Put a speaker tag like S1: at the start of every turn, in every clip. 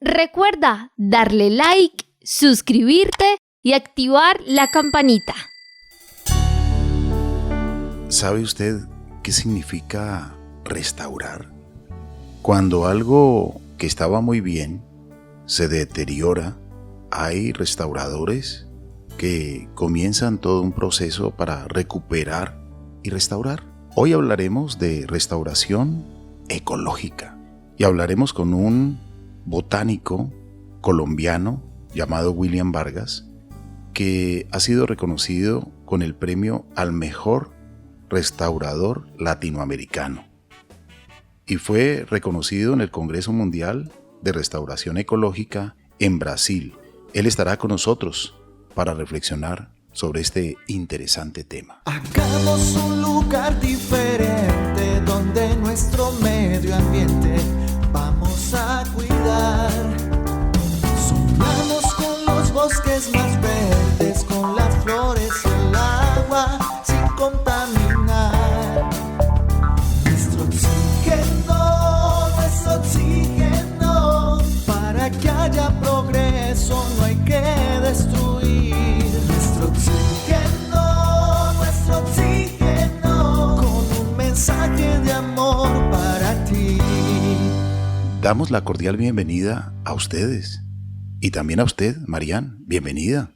S1: Recuerda darle like, suscribirte y activar la campanita.
S2: ¿Sabe usted qué significa restaurar? Cuando algo que estaba muy bien se deteriora, hay restauradores que comienzan todo un proceso para recuperar y restaurar. Hoy hablaremos de restauración ecológica y hablaremos con un botánico colombiano llamado William Vargas, que ha sido reconocido con el premio al mejor restaurador latinoamericano y fue reconocido en el Congreso Mundial de Restauración Ecológica en Brasil. Él estará con nosotros para reflexionar sobre este interesante tema.
S3: Hagamos un lugar diferente donde nuestro medio ambiente vamos a cuidar. Sumamos con los bosques más verdes, con las flores y el agua sin contaminar. Nuestro oxígeno, para que haya progreso no hay que destruir. Nuestro oxígeno, con un mensaje de amor para ti.
S2: Damos la cordial bienvenida a ustedes y también a usted, Marian, bienvenida.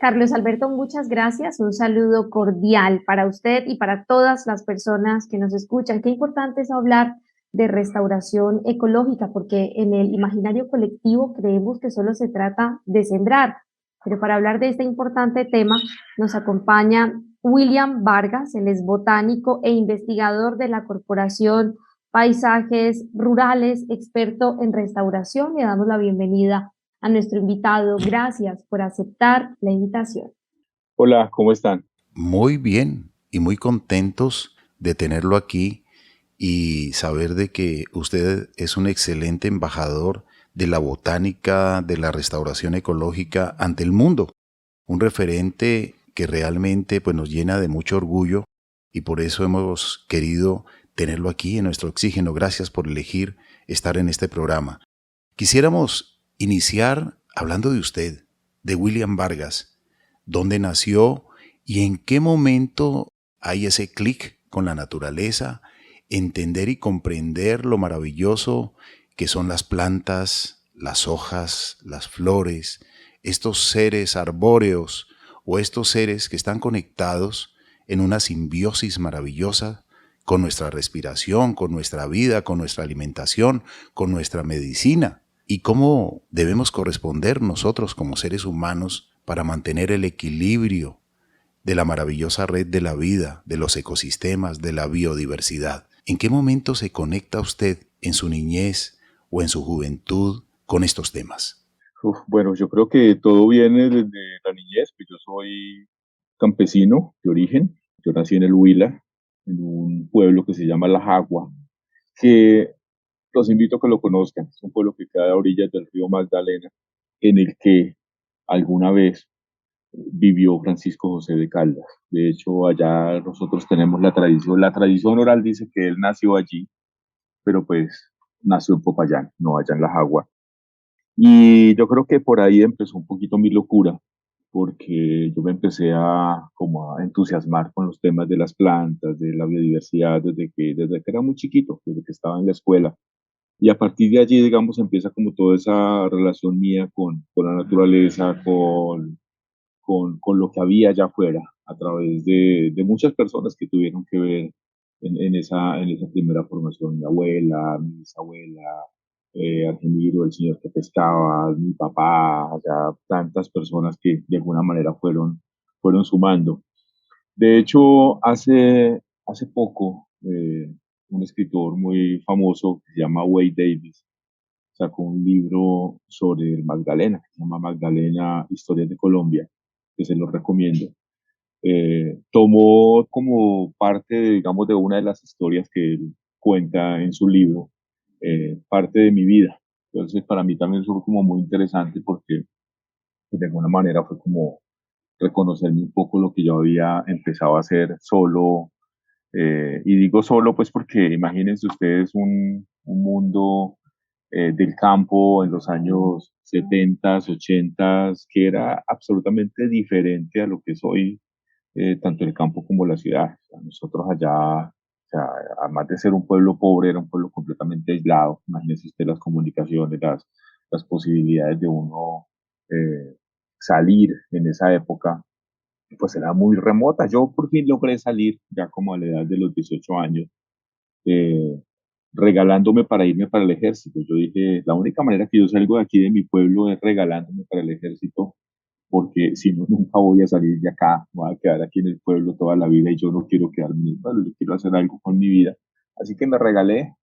S4: Carlos Alberto, muchas gracias. Un saludo cordial para usted y para todas las personas que nos escuchan. Qué importante es hablar de restauración ecológica, porque en el imaginario colectivo creemos que solo se trata de sembrar. Pero para hablar de este importante tema nos acompaña William Vargas. Él es botánico e investigador de la Corporación Paisajes Rurales, experto en restauración. Le damos la bienvenida a nuestro invitado. Gracias por aceptar la invitación.
S5: Hola, ¿cómo están?
S2: Muy bien y muy contentos de tenerlo aquí y saber de que usted es un excelente embajador de la botánica, de la restauración ecológica ante el mundo. Un referente que realmente nos llena de mucho orgullo y por eso hemos querido tenerlo aquí en nuestro oxígeno. Gracias por elegir estar en este programa. Quisiéramos iniciar hablando de usted, de William Vargas. ¿Dónde nació y en qué momento hay ese clic con la naturaleza? Entender y comprender lo maravilloso que son las plantas, las hojas, las flores, estos seres arbóreos o estos seres que están conectados en una simbiosis maravillosa con nuestra respiración, con nuestra vida, con nuestra alimentación, con nuestra medicina. Y cómo debemos corresponder nosotros como seres humanos para mantener el equilibrio de la maravillosa red de la vida, de los ecosistemas, de la biodiversidad. ¿En qué momento se conecta usted en su niñez o en su juventud con estos temas?
S5: Bueno, yo creo que todo viene desde la niñez, pues yo soy campesino de origen. Yo nací en el Huila, en un pueblo que se llama La Jagua, que los invito a que lo conozcan. Es un pueblo que queda a orillas del río Magdalena, en el que alguna vez vivió Francisco José de Caldas. De hecho, allá nosotros tenemos la tradición. La tradición oral dice que él nació allí, pero pues nació en Popayán, no allá en La Jagua. Y yo creo que por ahí empezó un poquito mi locura, porque yo me empecé como a entusiasmar con los temas de las plantas, de la biodiversidad, desde que era muy chiquito, desde que estaba en la escuela. Y a partir de allí, digamos, empieza como toda esa relación mía con la naturaleza, con lo que había allá afuera, a través de muchas personas que tuvieron que ver en esa primera formación. Mi abuela, mi bisabuela, Argemiro, el señor que pescaba, mi papá, ya tantas personas que de alguna manera fueron sumando. De hecho, hace poco, un escritor muy famoso que se llama Wade Davis sacó un libro sobre el Magdalena, que se llama Magdalena, Historias de Colombia, que se lo recomiendo. Tomó como parte, digamos, de una de las historias que él cuenta en su libro, parte de mi vida. Entonces, para mí también fue como muy interesante porque de alguna manera fue como reconocerme un poco lo que yo había empezado a hacer solo. Y digo solo, pues porque imagínense ustedes un mundo del campo en los años 70, 80, que era absolutamente diferente a lo que es hoy, tanto el campo como la ciudad. O sea, nosotros allá, o sea, además de ser un pueblo pobre, era un pueblo completamente aislado. Imagínese usted las comunicaciones, las posibilidades de uno salir en esa época, pues era muy remota. Yo por fin logré salir ya como a la edad de los 18 años, eh, regalándome para irme para el ejército. Yo dije, la única manera que yo salgo de aquí de mi pueblo es regalándome para el ejército, porque si no, nunca voy a salir de acá, me voy a quedar aquí en el pueblo toda la vida y yo no quiero quedarme en el pueblo, yo quiero hacer algo con mi vida. Así que me regalé,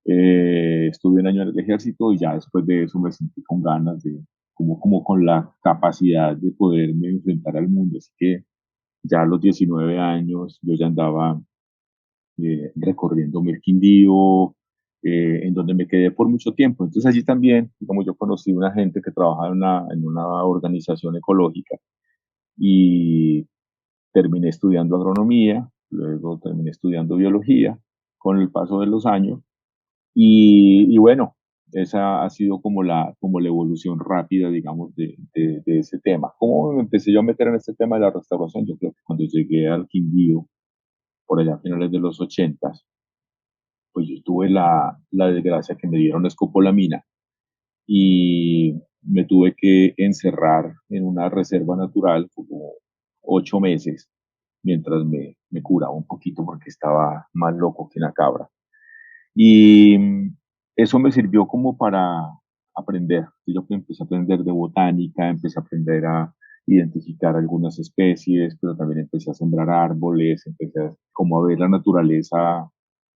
S5: estuve un año en el ejército y ya después de eso me sentí con ganas de, como con la capacidad de poderme enfrentar al mundo. Así que ya a los 19 años yo ya andaba recorriendo el Quindío, en donde me quedé por mucho tiempo. Entonces allí también, como yo conocí una gente que trabajaba en una organización ecológica y terminé estudiando agronomía, luego terminé estudiando biología con el paso de los años y bueno, esa ha sido como la evolución rápida, digamos, de ese tema. ¿Cómo me empecé yo a meter en este tema de la restauración? Yo creo que cuando llegué al Quindío, por allá a finales de los 80, pues yo tuve la desgracia que me dieron escopolamina y me tuve que encerrar en una reserva natural como 8 meses mientras me curaba un poquito porque estaba más loco que una cabra. Y eso me sirvió como para aprender. Yo empecé a aprender de botánica, empecé a aprender a identificar algunas especies, pero también empecé a sembrar árboles, como a ver la naturaleza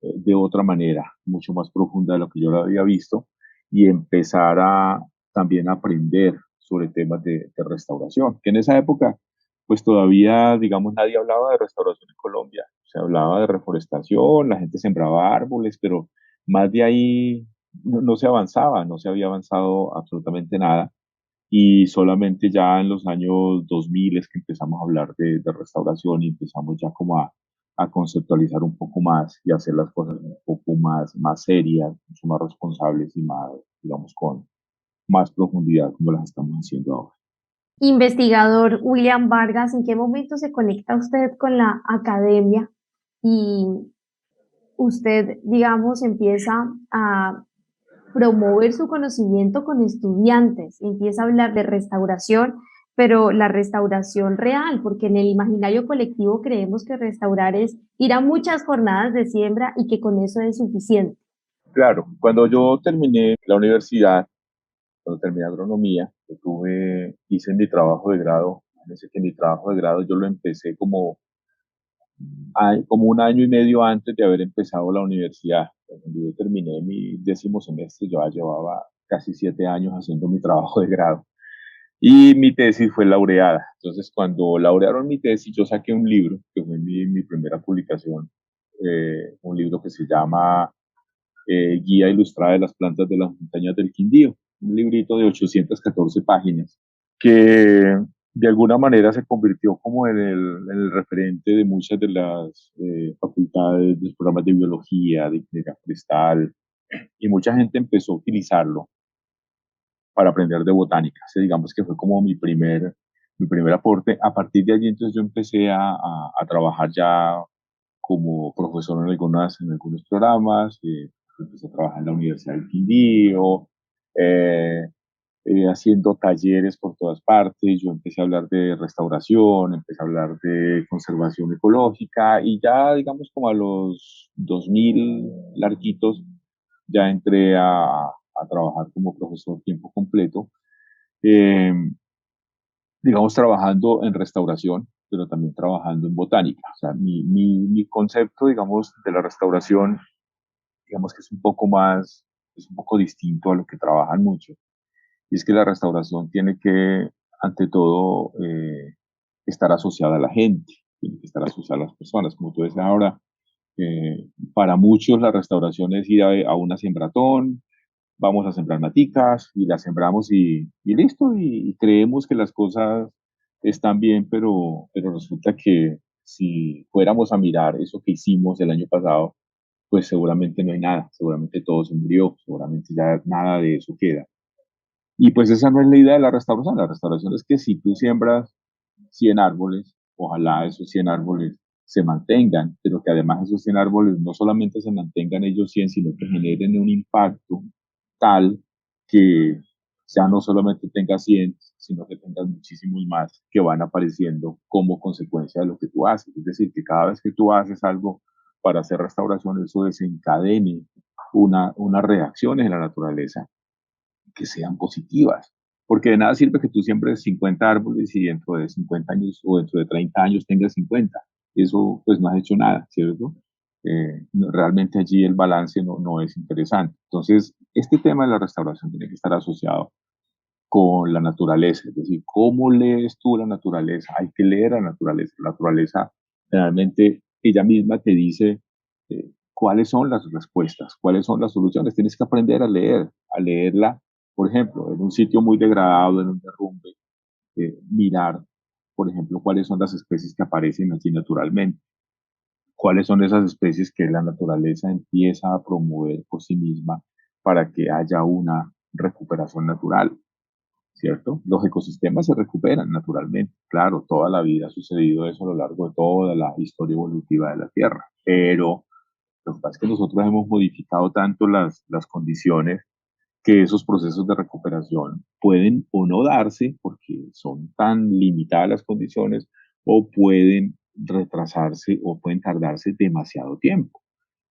S5: de otra manera, mucho más profunda de lo que yo la había visto, y empezar a también a aprender sobre temas de restauración, que en esa época pues todavía, digamos, nadie hablaba de restauración en Colombia. Se hablaba de reforestación, la gente sembraba árboles, pero más de ahí no se avanzaba, no se había avanzado absolutamente nada. Y solamente ya en los años 2000 es que empezamos a hablar de restauración y empezamos ya como a conceptualizar un poco más y hacer las cosas un poco más serias, mucho más responsables y más, digamos, con más profundidad como las estamos haciendo ahora.
S4: Investigador William Vargas, ¿en qué momento se conecta usted con la academia y usted, digamos, empieza a promover su conocimiento con estudiantes, empieza a hablar de restauración, pero la restauración real, porque en el imaginario colectivo creemos que restaurar es ir a muchas jornadas de siembra y que con eso es suficiente?
S5: Claro, cuando yo terminé la universidad, cuando terminé agronomía, hice mi trabajo de grado. Fíjense que mi trabajo de grado yo lo empecé como un año y medio antes de haber empezado la universidad. Cuando yo terminé mi 10º semestre, yo ya llevaba casi 7 años haciendo mi trabajo de grado. Y mi tesis fue laureada. Entonces, cuando laurearon mi tesis, yo saqué un libro, que fue mi primera publicación, un libro que se llama Guía Ilustrada de las Plantas de las Montañas del Quindío, un librito de 814 páginas, que de alguna manera se convirtió como en el referente de muchas de las facultades, de los programas de biología, de ingeniería forestal, y mucha gente empezó a utilizarlo para aprender de botánica. Así, digamos que fue como mi primer aporte. A partir de allí, entonces yo empecé a trabajar ya como profesor en algunos programas, empecé a trabajar en la Universidad del Quindío, eh, haciendo talleres por todas partes. Yo empecé a hablar de restauración, empecé a hablar de conservación ecológica y ya, digamos, como a los 2000 larguitos, ya entré a trabajar como profesor tiempo completo, eh, digamos, trabajando en restauración, pero también trabajando en botánica. O sea, mi concepto, digamos, de la restauración, digamos que es un poco distinto a lo que trabajan muchos. Y es que la restauración tiene que, ante todo, estar asociada a la gente, tiene que estar asociada a las personas. Como tú decías ahora, para muchos la restauración es ir a una sembratón, vamos a sembrar maticas y las sembramos y listo, y creemos que las cosas están bien, pero resulta que si fuéramos a mirar eso que hicimos el año pasado, pues seguramente no hay nada, seguramente todo se murió, seguramente ya nada de eso queda. Y pues esa no es la idea de la restauración. La restauración es que si tú siembras 100 árboles, ojalá esos 100 árboles se mantengan, pero que además esos 100 árboles no solamente se mantengan ellos 100, sino que generen un impacto tal que ya no solamente tengas 100, sino que tengas muchísimos más que van apareciendo como consecuencia de lo que tú haces. Es decir, que cada vez que tú haces algo para hacer restauración, eso desencadene unas reacciones en la naturaleza que sean positivas. Porque de nada sirve que tú siembres 50 árboles y dentro de 50 años o dentro de 30 años tengas 50. Eso pues no has hecho nada, ¿cierto? Realmente allí el balance no es interesante. Entonces, este tema de la restauración tiene que estar asociado con la naturaleza, es decir, ¿cómo lees tú la naturaleza? Hay que leer la naturaleza. La naturaleza realmente ella misma te dice cuáles son las respuestas, cuáles son las soluciones. Tienes que aprender a leerla, por ejemplo, en un sitio muy degradado, en un derrumbe, mirar, por ejemplo, cuáles son las especies que aparecen así naturalmente, cuáles son esas especies que la naturaleza empieza a promover por sí misma para que haya una recuperación natural. ¿Cierto? Los ecosistemas se recuperan naturalmente. Claro, toda la vida ha sucedido eso a lo largo de toda la historia evolutiva de la Tierra, pero lo que pasa es que nosotros hemos modificado tanto las condiciones que esos procesos de recuperación pueden o no darse porque son tan limitadas las condiciones o pueden retrasarse o pueden tardarse demasiado tiempo.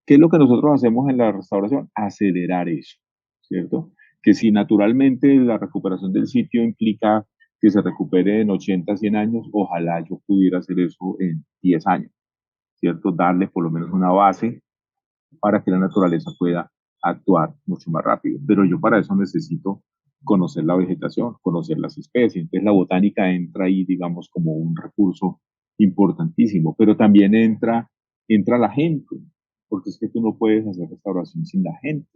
S5: ¿Qué es lo que nosotros hacemos en la restauración? Acelerar eso, ¿cierto? Que si naturalmente la recuperación del sitio implica que se recupere en 80, 100 años, ojalá yo pudiera hacer eso en 10 años, ¿cierto? Darle por lo menos una base para que la naturaleza pueda actuar mucho más rápido. Pero yo para eso necesito conocer la vegetación, conocer las especies. Entonces la botánica entra ahí, digamos, como un recurso importantísimo, pero también entra la gente, porque es que tú no puedes hacer restauración sin la gente.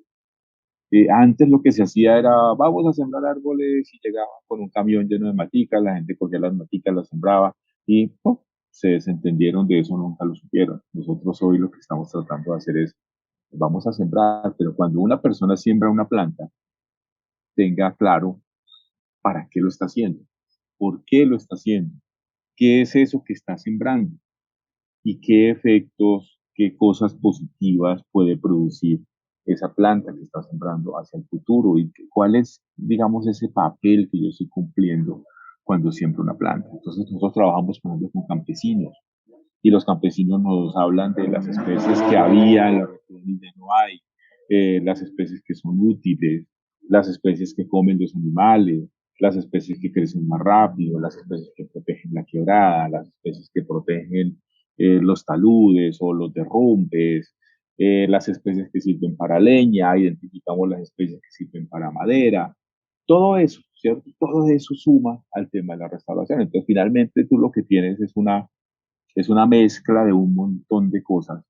S5: Antes lo que se hacía era, vamos a sembrar árboles y llegaban con un camión lleno de maticas, la gente cogía las maticas, las sembraba y ¡pum! Se desentendieron de eso, nunca lo supieron. Nosotros hoy lo que estamos tratando de hacer es, vamos a sembrar, pero cuando una persona siembra una planta, tenga claro para qué lo está haciendo, por qué lo está haciendo, qué es eso que está sembrando y qué efectos, qué cosas positivas puede producir esa planta que está sembrando hacia el futuro y cuál es, digamos, ese papel que yo estoy cumpliendo cuando siembro una planta. Entonces nosotros trabajamos, por ejemplo, con campesinos y los campesinos nos hablan de las especies que había en la región y ya no hay, las especies que son útiles, las especies que comen los animales, las especies que crecen más rápido, las especies que protegen la quebrada, las especies que protegen los taludes o los derrumbes, las especies que sirven para leña, identificamos las especies que sirven para madera, todo eso, ¿cierto? Todo eso suma al tema de la restauración. Entonces, finalmente tú lo que tienes es una mezcla de un montón de cosas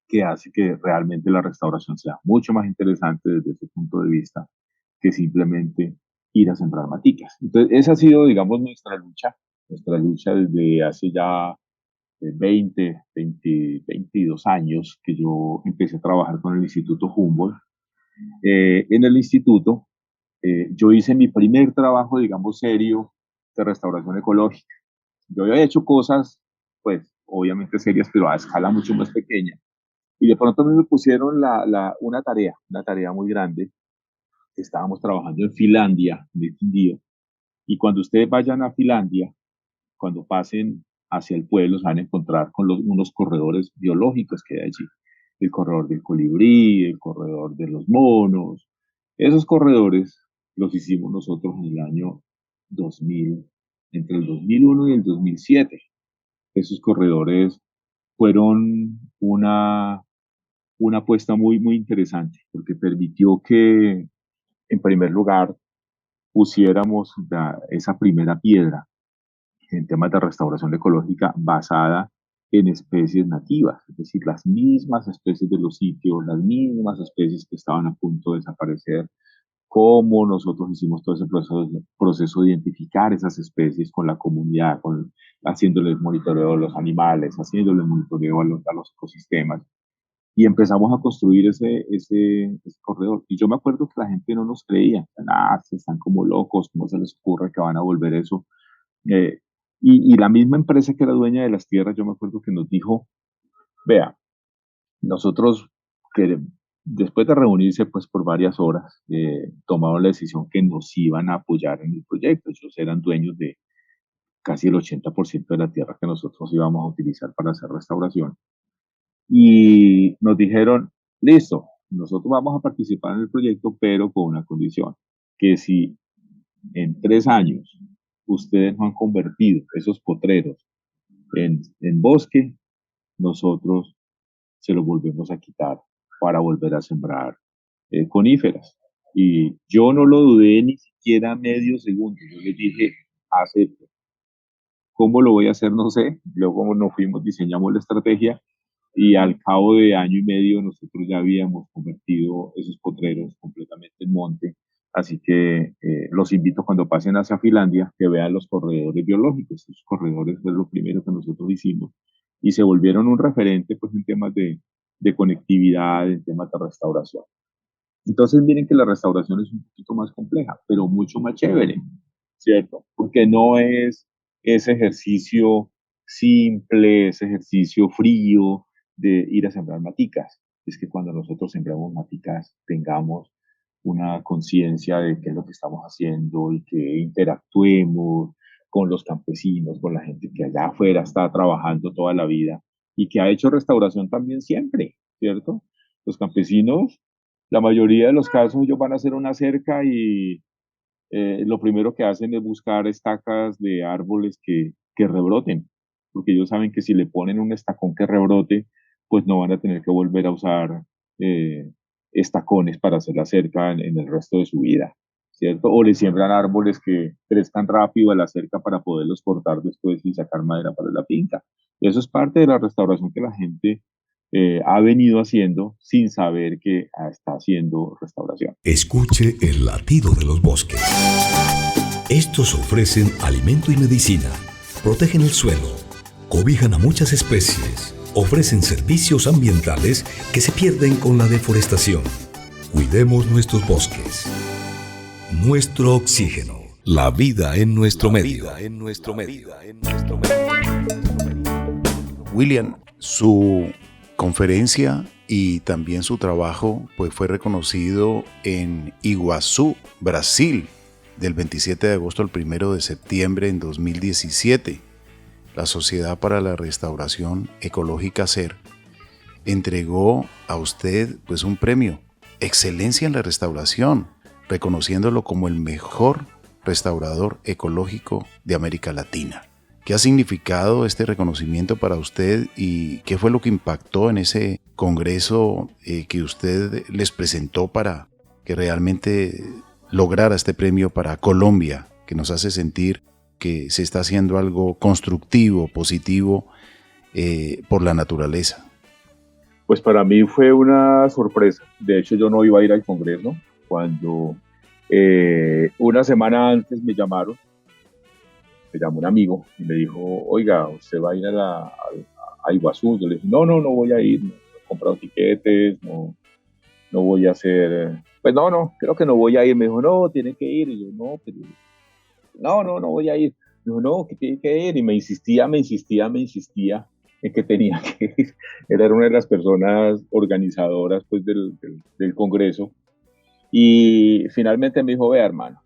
S5: que hace que realmente la restauración sea mucho más interesante desde ese punto de vista que simplemente ir a sembrar maticas. Entonces, esa ha sido, digamos, nuestra lucha desde hace ya 22 años que yo empecé a trabajar con el Instituto Humboldt. En el instituto, yo hice mi primer trabajo, digamos, serio de restauración ecológica. Yo había hecho cosas, pues, obviamente serias, pero a escala mucho más pequeña. Y de pronto a mí me pusieron una tarea muy grande. Estábamos trabajando en Finlandia, en el Quindío. Y cuando ustedes vayan a Finlandia, cuando pasen hacia el pueblo, se van a encontrar con unos corredores biológicos que hay allí. El corredor del colibrí, el corredor de los monos. Esos corredores los hicimos nosotros en el año 2000, entre el 2001 y el 2007. Esos corredores fueron una apuesta muy, muy interesante, porque permitió que, en primer lugar, pusiéramos esa primera piedra en temas de restauración ecológica basada en especies nativas, es decir, las mismas especies de los sitios, las mismas especies que estaban a punto de desaparecer, cómo nosotros hicimos todo ese proceso de identificar esas especies con la comunidad, haciéndoles monitoreo a los animales, haciéndoles monitoreo a los ecosistemas. y empezamos a construir ese corredor. Y yo me acuerdo que la gente no nos creía, están como locos, ¿cómo se les ocurre que van a volver eso? Eh, y la misma empresa que era dueña de las tierras, yo me acuerdo que nos dijo, vea, nosotros que después de reunirse pues por varias horas, tomaron la decisión que nos iban a apoyar en el proyecto. Ellos eran dueños de casi el 80% de la tierra que nosotros íbamos a utilizar para hacer restauración. Y nos dijeron, listo, nosotros vamos a participar en el proyecto, pero con una condición, que si en 3 años ustedes no han convertido esos potreros en bosque, nosotros se los volvemos a quitar para volver a sembrar coníferas. Y yo no lo dudé ni siquiera medio segundo. Yo les dije, acepto. ¿Cómo lo voy a hacer? No sé. Luego nos fuimos, diseñamos la estrategia y al cabo de año y medio nosotros ya habíamos convertido esos potreros completamente en monte. Así que los invito cuando pasen hacia Finlandia que vean los corredores biológicos. Esos corredores fue lo primero que nosotros hicimos y se volvieron un referente pues, en temas de conectividad, en temas de restauración. Entonces miren que la restauración es un poquito más compleja, pero mucho más chévere, ¿cierto? Porque no es ese ejercicio simple, ese ejercicio frío de ir a sembrar maticas. Es que cuando nosotros sembramos maticas tengamos una conciencia de qué es lo que estamos haciendo y que interactuemos con los campesinos, con la gente que allá afuera está trabajando toda la vida y que ha hecho restauración también siempre, ¿cierto? Los campesinos, la mayoría de los casos, ellos van a hacer una cerca y lo primero que hacen es buscar estacas de árboles que rebroten, porque ellos saben que si le ponen un estacón que rebrote, pues no van a tener que volver a usar estacones para hacer la cerca en el resto de su vida, ¿cierto? O le siembran árboles que crezcan rápido a la cerca para poderlos cortar después y sacar madera para la finca. Y eso es parte de la restauración que la gente ha venido haciendo sin saber que está haciendo restauración.
S6: Escuche el latido de los bosques. Estos ofrecen alimento y medicina, protegen el suelo, cobijan a muchas especies, ofrecen servicios ambientales que se pierden con la deforestación. Cuidemos nuestros bosques. Nuestro oxígeno. La vida en nuestro medio.
S2: William, su conferencia y también su trabajo pues, fue reconocido en Iguazú, Brasil, del 27 de agosto al 1 de septiembre en 2017. La Sociedad para la Restauración Ecológica SER entregó a usted pues, un premio, Excelencia en la Restauración, reconociéndolo como el mejor restaurador ecológico de América Latina. ¿Qué ha significado este reconocimiento para usted y qué fue lo que impactó en ese congreso que usted les presentó para que realmente lograra este premio para Colombia, que nos hace sentir que se está haciendo algo constructivo, positivo por la naturaleza?
S5: Pues para mí fue una sorpresa. De hecho, yo no iba a ir al congreso cuando una semana antes me llamó un amigo y me dijo, oiga, ¿usted va a ir a Iguazú? Yo le dije, no voy a ir, no he comprado tiquetes, no voy a hacer, pues no, creo que no voy a ir. Me dijo, no, tiene que ir. Y yo, no, pero no voy a ir. Me dijo, no, que tiene que ir. Y me insistía en que tenía que ir. Él era una de las personas organizadoras pues, del congreso. Y finalmente me dijo, vea, hermano,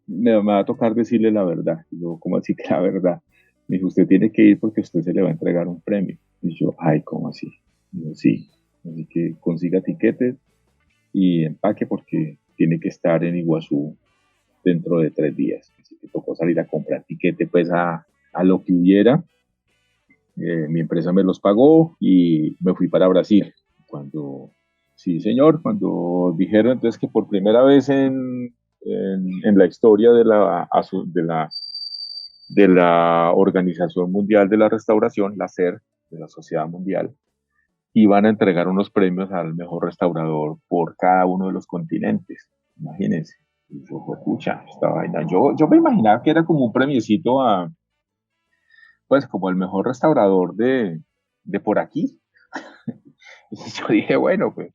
S5: me va a tocar decirle la verdad. Y yo, ¿cómo así que la verdad? Me dijo, usted tiene que ir porque a usted se le va a entregar un premio. Y yo, ay, ¿cómo así? Y yo, sí. Así que consiga tiquetes y empaque porque tiene que estar en Iguazú dentro de 3 días. Así que tocó salir a comprar tiquete pues a lo que hubiera. Mi empresa me los pagó y me fui para Brasil. Sí, señor, cuando dijeron entonces que por primera vez en la historia de la Organización Mundial de la Restauración, la SER, de la Sociedad Mundial, iban a entregar unos premios al mejor restaurador por cada uno de los continentes. Imagínense. Y yo, pucha, esta vaina. Yo me imaginaba que era como un premiecito pues como el mejor restaurador de por aquí. Entonces yo dije, bueno, pues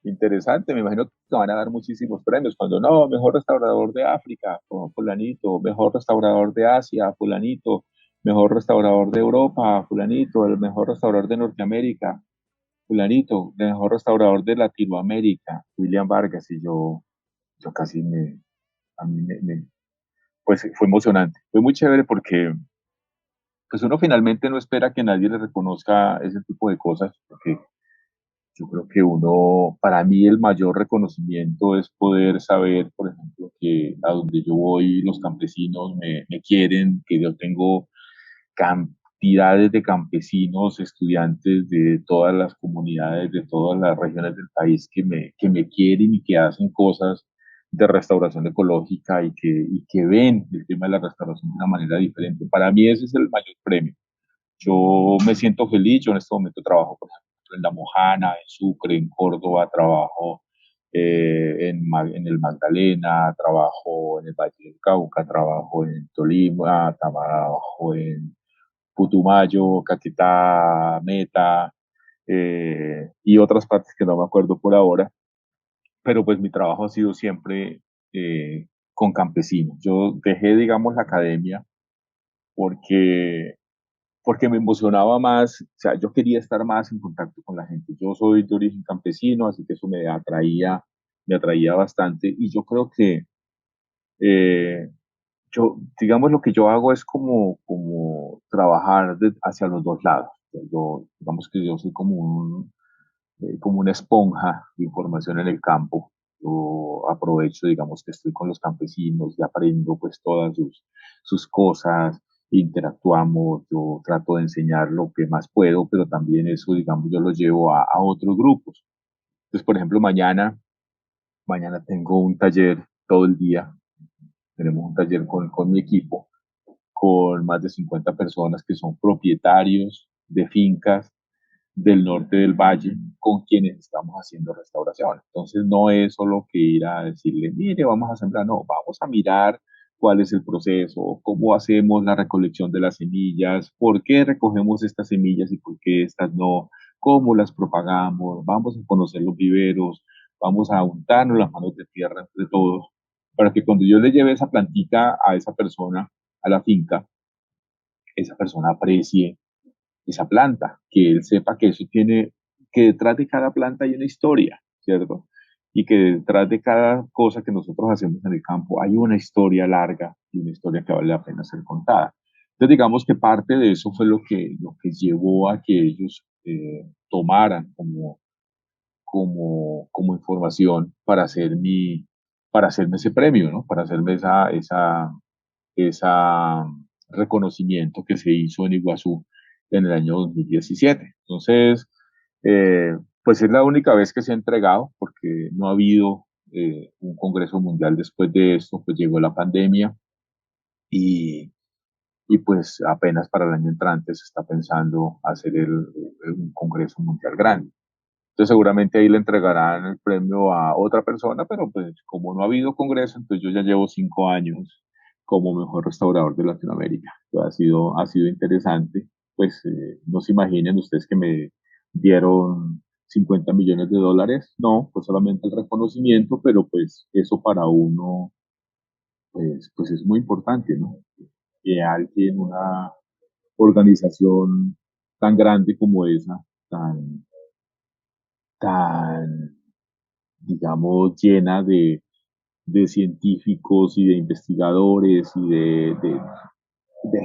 S5: interesante, me imagino que van a dar muchísimos premios. Cuando no, mejor restaurador de África, como fulanito, mejor restaurador de Asia, fulanito, mejor restaurador de Europa, fulanito, el mejor restaurador de Norteamérica, fulanito, el mejor restaurador de Latinoamérica, William Vargas, y yo casi a mí pues fue emocionante, fue muy chévere porque pues uno finalmente no espera que nadie le reconozca ese tipo de cosas, porque yo creo que para mí el mayor reconocimiento es poder saber, por ejemplo, que a donde yo voy los campesinos me quieren, que yo tengo cantidades de campesinos, estudiantes de todas las comunidades, de todas las regiones del país que me quieren y que hacen cosas de restauración ecológica y que ven el tema de la restauración de una manera diferente. Para mí ese es el mayor premio. Yo me siento feliz, yo en este momento trabajo, por ejemplo, en La Mojana, en Sucre, en Córdoba, trabajo en el Magdalena, trabajo en el Valle del Cauca, trabajo en Tolima, trabajo en Putumayo, Caquetá, Meta y otras partes que no me acuerdo por ahora, pero pues mi trabajo ha sido siempre con campesinos. Yo dejé, digamos, la academia porque me emocionaba más, o sea, yo quería estar más en contacto con la gente. Yo soy de origen campesino, así que eso me atraía bastante y yo creo que eh, digamos, lo que yo hago es como trabajar hacia los dos lados. Digamos que yo soy como una esponja de información en el campo. Yo aprovecho, digamos, que estoy con los campesinos y aprendo pues todas sus cosas, interactuamos, yo trato de enseñar lo que más puedo, pero también eso, digamos, yo lo llevo a otros grupos. Entonces, por ejemplo, mañana tengo un taller todo el día, tenemos un taller con mi equipo, con más de 50 personas que son propietarios de fincas del norte del valle con quienes estamos haciendo restauración. Entonces no es solo que ir a decirle, mire, vamos a sembrar, no, vamos a mirar cuál es el proceso, cómo hacemos la recolección de las semillas, por qué recogemos estas semillas y por qué estas no, cómo las propagamos, vamos a conocer los viveros, vamos a untarnos las manos de tierra entre todos, para que cuando yo le lleve esa plantica a esa persona, a la finca, esa persona aprecie esa planta, que él sepa que eso tiene, que detrás de cada planta hay una historia, ¿cierto? Y que detrás de cada cosa que nosotros hacemos en el campo hay una historia larga y una historia que vale la pena ser contada. Entonces digamos que parte de eso fue lo que llevó a que ellos tomaran como información para hacerme ese premio, ¿no? Para hacerme esa reconocimiento que se hizo en Iguazú en el año 2017. Entonces, pues es la única vez que se ha entregado, porque no ha habido un Congreso Mundial después de esto, pues llegó la pandemia y, y pues apenas para el año entrante se está pensando hacer un Congreso Mundial grande. Entonces seguramente ahí le entregarán el premio a otra persona, pero pues como no ha habido congreso, entonces yo ya llevo 5 años como mejor restaurador de Latinoamérica. Ha sido interesante. Pues no se imaginen ustedes que me dieron $50 millones, no, pues solamente el reconocimiento, pero pues eso para uno pues es muy importante, ¿no? Que alguien, una organización tan grande como esa, tan digamos, llena de científicos y de investigadores y de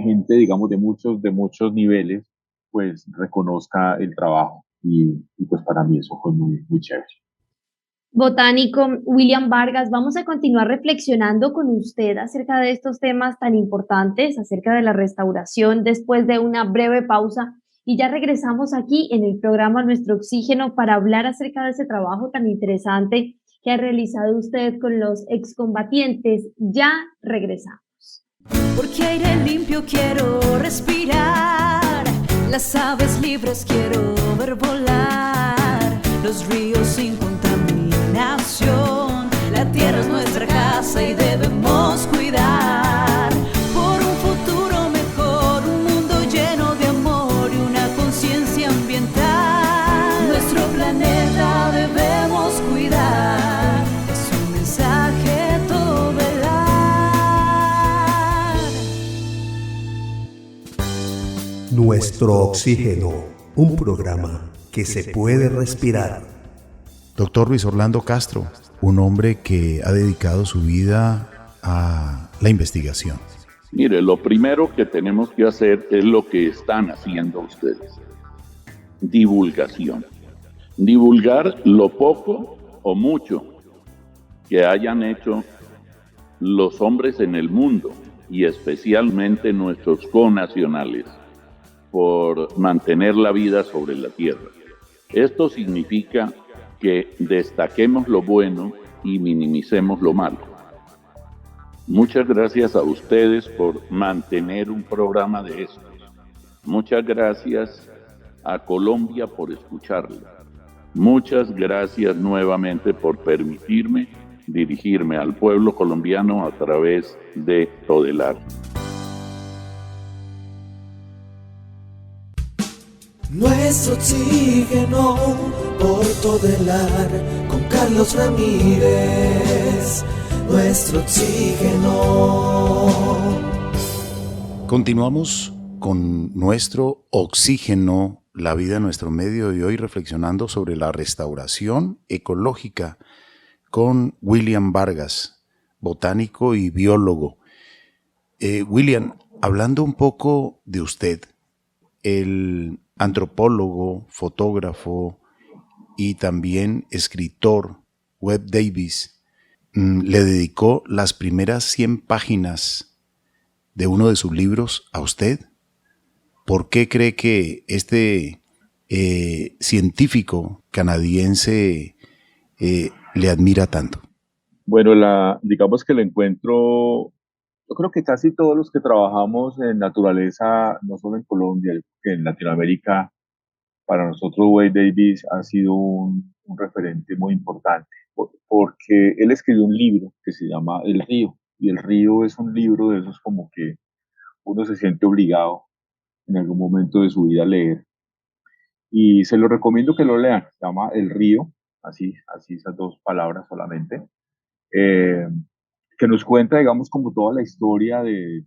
S5: gente, digamos, de muchos niveles, pues reconozca el trabajo. Y pues para mí eso fue muy, muy chévere.
S4: Botánico William Vargas, vamos a continuar reflexionando con usted acerca de estos temas tan importantes, acerca de la restauración, después de una breve pausa. Y ya regresamos aquí en el programa Nuestro Oxígeno para hablar acerca de ese trabajo tan interesante que ha realizado usted con los excombatientes. Ya regresamos.
S7: Porque aire limpio quiero respirar, las aves libres quiero ver volar, los ríos sin contaminación, la tierra es nuestra casa y debemos cuidar por un futuro mejor, un mundo lleno de amor y una conciencia ambiental. Nuestro planeta
S8: Nuestro Oxígeno, un programa que se puede respirar.
S2: Doctor Luis Orlando Castro, un hombre que ha dedicado su vida a la investigación.
S9: Mire, lo primero que tenemos que hacer es lo que están haciendo ustedes. Divulgación. Divulgar lo poco o mucho que hayan hecho los hombres en el mundo y especialmente nuestros connacionales por mantener la vida sobre la tierra. Esto significa que destaquemos lo bueno y minimicemos lo malo. Muchas gracias a ustedes por mantener un programa de estos. Muchas gracias a Colombia por escucharlo. Muchas gracias nuevamente por permitirme dirigirme al pueblo colombiano a través de Todelar.
S3: Nuestro oxígeno por Todelar con Carlos Ramírez. Nuestro oxígeno.
S2: Continuamos con nuestro oxígeno, la vida en nuestro medio, y hoy reflexionando sobre la restauración ecológica con William Vargas, botánico y biólogo. William, hablando un poco de usted, el antropólogo, fotógrafo y también escritor Webb Davis le dedicó las primeras 100 páginas de uno de sus libros a usted. ¿Por qué cree que este científico canadiense le admira tanto?
S5: Bueno, digamos que el encuentro, yo creo que casi todos los que trabajamos en naturaleza, no solo en Colombia, que en Latinoamérica, para nosotros Wade Davis ha sido un referente muy importante, porque él escribió un libro que se llama El Río, y El Río es un libro de esos como que uno se siente obligado en algún momento de su vida a leer, y se lo recomiendo que lo lean. Se llama El Río, así esas dos palabras solamente, que nos cuenta, digamos, como toda la historia de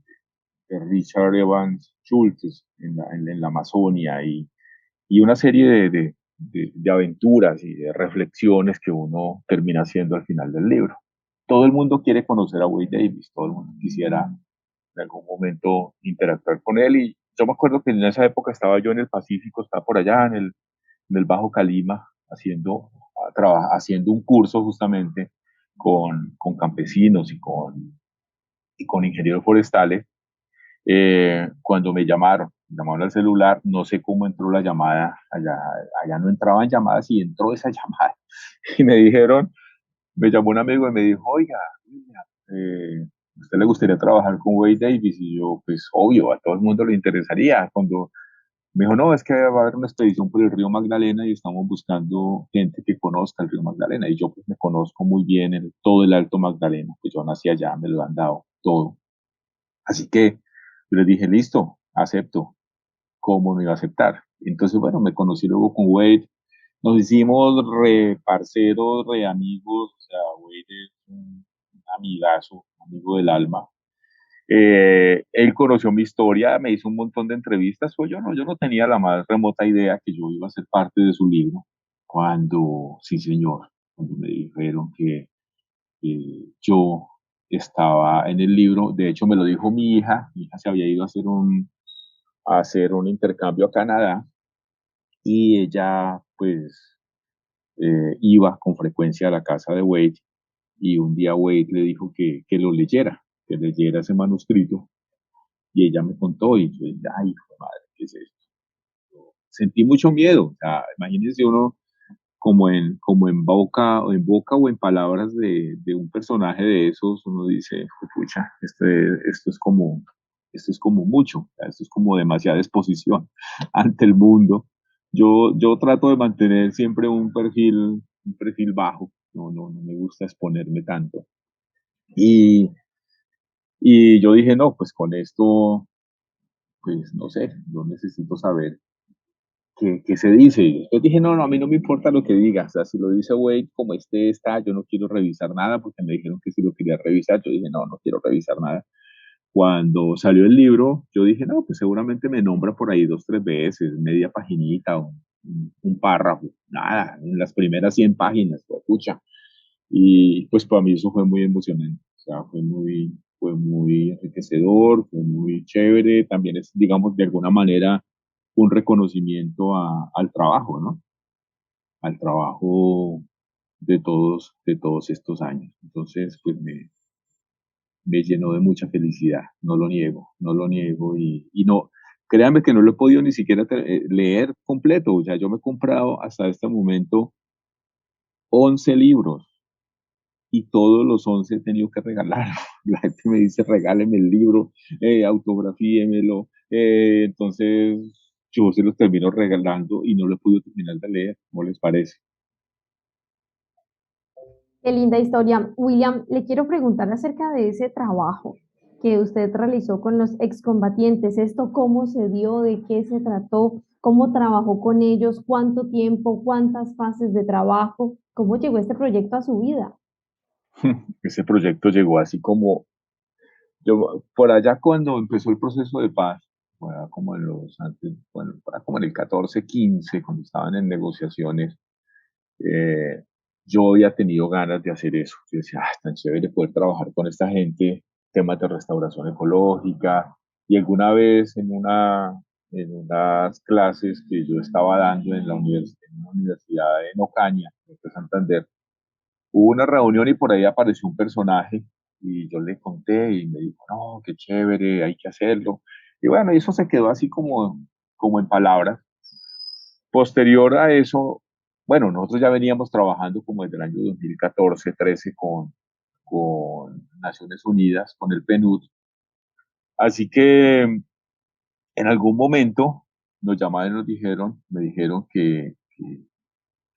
S5: Richard Evans Schultes en la Amazonia, y una serie de aventuras y de reflexiones que uno termina haciendo al final del libro. Todo el mundo quiere conocer a Wade Davis, todo el mundo quisiera en algún momento interactuar con él, y yo me acuerdo que en esa época estaba yo en el Pacífico, estaba por allá en el Bajo Calima haciendo un curso justamente con campesinos y con ingenieros forestales. Cuando me llamaron al celular, no sé cómo entró la llamada, allá no entraban llamadas y entró esa llamada, y me llamó un amigo y me dijo, oiga, ¿a usted le gustaría trabajar con Wade Davis? Y yo, pues obvio, a todo el mundo le interesaría. Cuando me dijo, no, es que va a haber una expedición por el río Magdalena y estamos buscando gente que conozca el río Magdalena, y yo pues me conozco muy bien todo el Alto Magdalena, pues yo nací allá, me lo han dado todo. Así que yo les dije, listo, acepto. ¿Cómo no iba a aceptar? Entonces, bueno, me conocí luego con Wade, nos hicimos re parceros, re amigos, o sea, Wade es un amigazo, amigo del alma. Él conoció mi historia, me hizo un montón de entrevistas, pues yo no tenía la más remota idea que yo iba a ser parte de su libro, sí señor, cuando me dijeron que yo estaba en el libro. De hecho me lo dijo mi hija se había ido a hacer un intercambio a Canadá, y ella pues iba con frecuencia a la casa de Wade, y un día Wade le dijo que que leyera ese manuscrito, y ella me contó, y yo dije, ay, hijo de madre, ¿qué es esto? Yo sentí mucho miedo, o sea, imagínense uno como en boca o en palabras de un personaje de esos, uno dice, pucha, esto es como mucho, o sea, esto es como demasiada exposición ante el mundo. Yo trato de mantener siempre un perfil bajo, no me gusta exponerme tanto. Y yo dije, no, pues con esto, pues no sé, yo necesito saber qué se dice. Y después dije, no, a mí no me importa lo que digas. O sea, si lo dice Wade como está, yo no quiero revisar nada, porque me dijeron que si lo quería revisar. Yo dije, no quiero revisar nada. Cuando salió el libro, yo dije, no, pues seguramente me nombra por ahí 2, 3 veces, media paginita, un párrafo, nada, en las primeras 100 páginas, pues, pucha. Y pues para mí eso fue muy emocionante, o sea, fue muy enriquecedor, fue muy chévere, también es, digamos, de alguna manera un reconocimiento al trabajo, ¿no? Al trabajo de todos estos años. Entonces, pues me llenó de mucha felicidad, no lo niego, no lo niego y no, créanme que no lo he podido ni siquiera leer completo, o sea, yo me he comprado hasta este momento 11 libros y todos los 11 he tenido que regalar. La gente me dice, regáleme el libro, autografíemelo, entonces yo se los termino regalando y no lo he podido terminar de leer, ¿cómo les parece?
S4: Qué linda historia. William, le quiero preguntar acerca de ese trabajo que usted realizó con los excombatientes. ¿Esto cómo se dio? ¿De qué se trató? ¿Cómo trabajó con ellos? ¿Cuánto tiempo? ¿Cuántas fases de trabajo? ¿Cómo llegó este proyecto a su vida?
S5: Ese proyecto llegó así como, yo, por allá cuando empezó el proceso de paz, fue como en los antes, bueno, fue como en el 14, 15, cuando estaban en negociaciones, eh, yo había tenido ganas de hacer eso. Yo decía, ah, tan chévere poder trabajar con esta gente, temas de restauración ecológica. Y alguna vez en unas clases que yo estaba dando en una universidad en Ocaña, de Santander, hubo una reunión y por ahí apareció un personaje y yo le conté y me dijo, no, qué chévere, hay que hacerlo. Y bueno, eso se quedó así como en palabras. Posterior a eso, bueno, nosotros ya veníamos trabajando como desde el año 2014-13 con Naciones Unidas, con el PNUD. Así que en algún momento nos llamaron y me dijeron que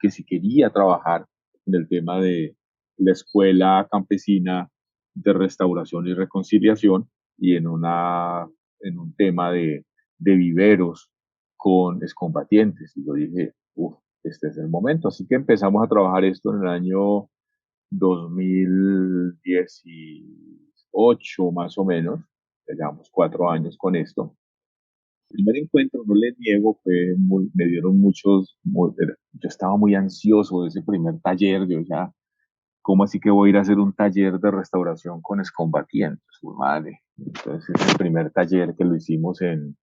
S5: si quería trabajar en el tema de la escuela campesina de restauración y reconciliación y en un tema de viveros con excombatientes. Y yo dije, uff, este es el momento. Así que empezamos a trabajar esto en el año 2018 más o menos. Llevamos 4 años con esto. El primer encuentro, no les niego, me dieron yo estaba muy ansioso de ese primer taller, yo ya, ¿cómo así que voy a ir a hacer un taller de restauración con excombatientes? Su madre. Entonces, ese primer taller que lo hicimos en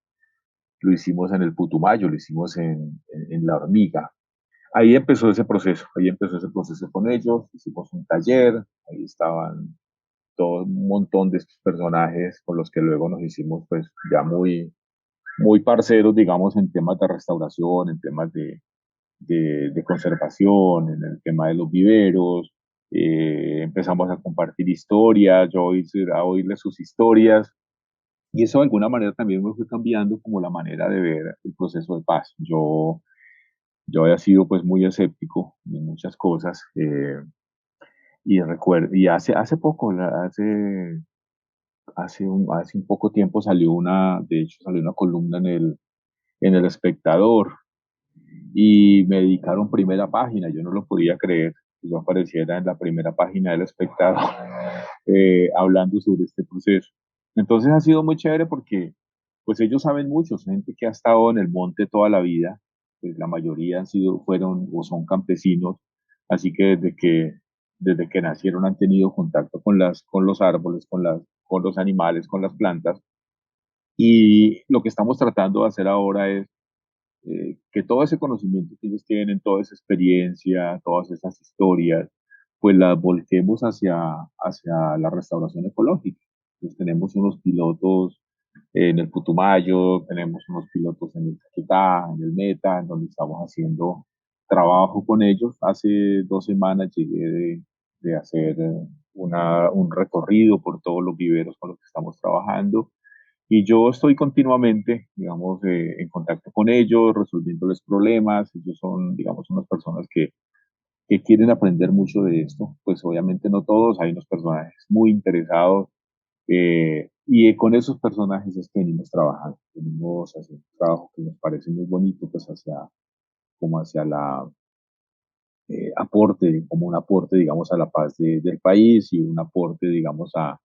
S5: el Putumayo, lo hicimos en La Hormiga. Ahí empezó ese proceso con ellos, hicimos un taller, ahí estaban todo un montón de estos personajes con los que luego nos hicimos pues ya muy parceros, digamos, en temas de restauración, en temas de conservación, en el tema de los viveros. Empezamos a compartir historias, a oírles sus historias, y eso de alguna manera también me fue cambiando como la manera de ver el proceso de paz. Yo había sido pues muy escéptico en muchas cosas, y recuerdo, y hace poco, hace un poco tiempo de hecho salió una columna en El Espectador y me dedicaron primera página. Yo no lo podía creer que yo apareciera en la primera página del Espectador hablando sobre este proceso. Entonces ha sido muy chévere porque pues ellos saben mucho, son gente que ha estado en el monte toda la vida, pues la mayoría fueron o son campesinos, así que desde que nacieron han tenido contacto con los árboles, con los animales, con las plantas. Y lo que estamos tratando de hacer ahora es que todo ese conocimiento que ellos tienen, toda esa experiencia, todas esas historias, pues las volquemos hacia la restauración ecológica. Entonces tenemos unos pilotos en el Putumayo, tenemos unos pilotos en el Caquetá, en el Meta, en donde estamos haciendo trabajo con ellos. Hace 2 semanas llegué de hacer un recorrido por todos los viveros con los que estamos trabajando y yo estoy continuamente, digamos, en contacto con ellos, resolviéndoles problemas. Ellos son, digamos, unas personas que quieren aprender mucho de esto. Pues obviamente no todos, hay unos personajes muy interesados. Y con esos personajes es que venimos trabajando. Venimos haciendo un trabajo que nos parece muy bonito, pues como hacia la aporte, como un aporte, digamos, a la paz del país y un aporte, digamos, a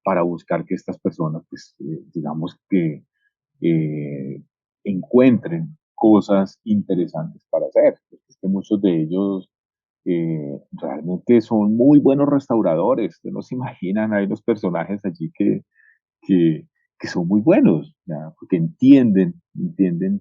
S5: para buscar que estas personas, pues, digamos que eh, encuentren cosas interesantes para hacer. Porque es que muchos de ellos realmente son muy buenos restauradores. Ustedes no se imaginan, hay unos personajes allí que, que son muy buenos, ¿ya? Porque entienden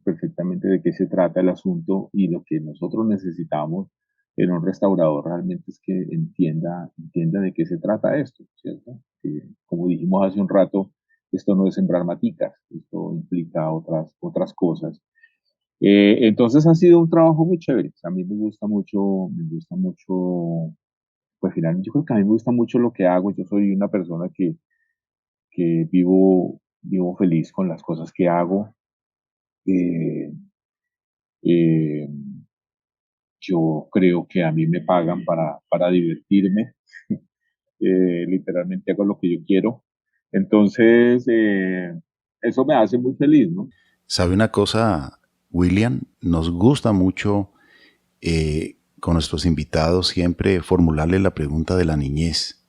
S5: perfectamente de qué se trata el asunto, y lo que nosotros necesitamos en un restaurador realmente es que entienda de qué se trata esto, ¿cierto? Que, como dijimos hace un rato, esto no es sembrar maticas, esto implica otras cosas. Entonces ha sido un trabajo muy chévere. A mí me gusta mucho, pues finalmente yo creo que a mí me gusta mucho lo que hago. Yo soy una persona que vivo feliz con las cosas que hago. Eh, eh, yo creo que a mí me pagan para divertirme. Literalmente hago lo que yo quiero. Entonces, eso me hace muy feliz, ¿no?
S2: ¿Sabe una cosa, William? Nos gusta mucho con nuestros invitados siempre formularle la pregunta de la niñez.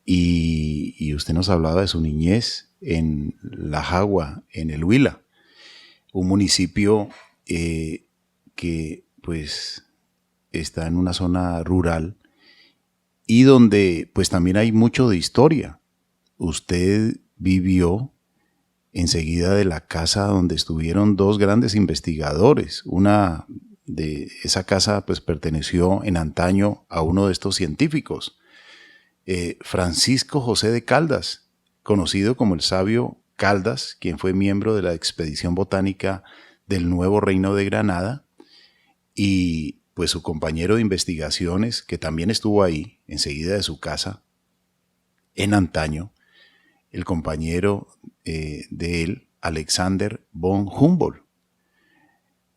S2: Y usted nos hablaba de su niñez en La Jagua, en el Huila, un municipio que pues está en una zona rural y donde pues también hay mucho de historia. Usted vivió enseguida de la casa donde estuvieron dos grandes investigadores. Una de esa casa pues perteneció en antaño a uno de estos científicos, Francisco José de Caldas, conocido como el sabio Caldas, quien fue miembro de la expedición botánica del Nuevo Reino de Granada, y pues su compañero de investigaciones, que también estuvo ahí, enseguida de su casa, en antaño, el compañero de él, Alexander von Humboldt.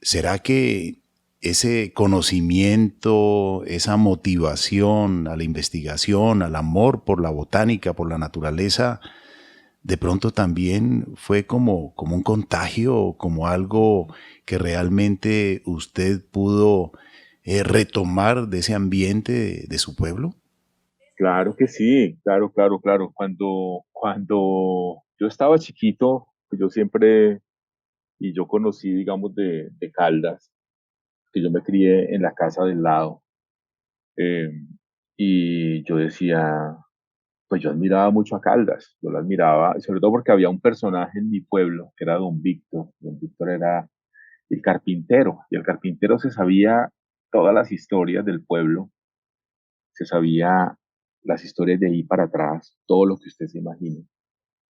S2: ¿Será que ese conocimiento, esa motivación a la investigación, al amor por la botánica, por la naturaleza, de pronto también fue como un contagio, como algo que realmente usted pudo retomar de ese ambiente de su pueblo?
S5: Claro que sí, claro, claro, claro. Cuando yo estaba chiquito, pues yo siempre, y yo conocí, digamos, de Caldas, que yo me crié en la casa del lado, eh, y yo decía, pues yo admiraba mucho a Caldas, yo lo admiraba, sobre todo porque había un personaje en mi pueblo, que era Don Víctor. Don Víctor era el carpintero, y el carpintero se sabía todas las historias del pueblo, se sabía las historias de ahí para atrás, todo lo que usted se imagine.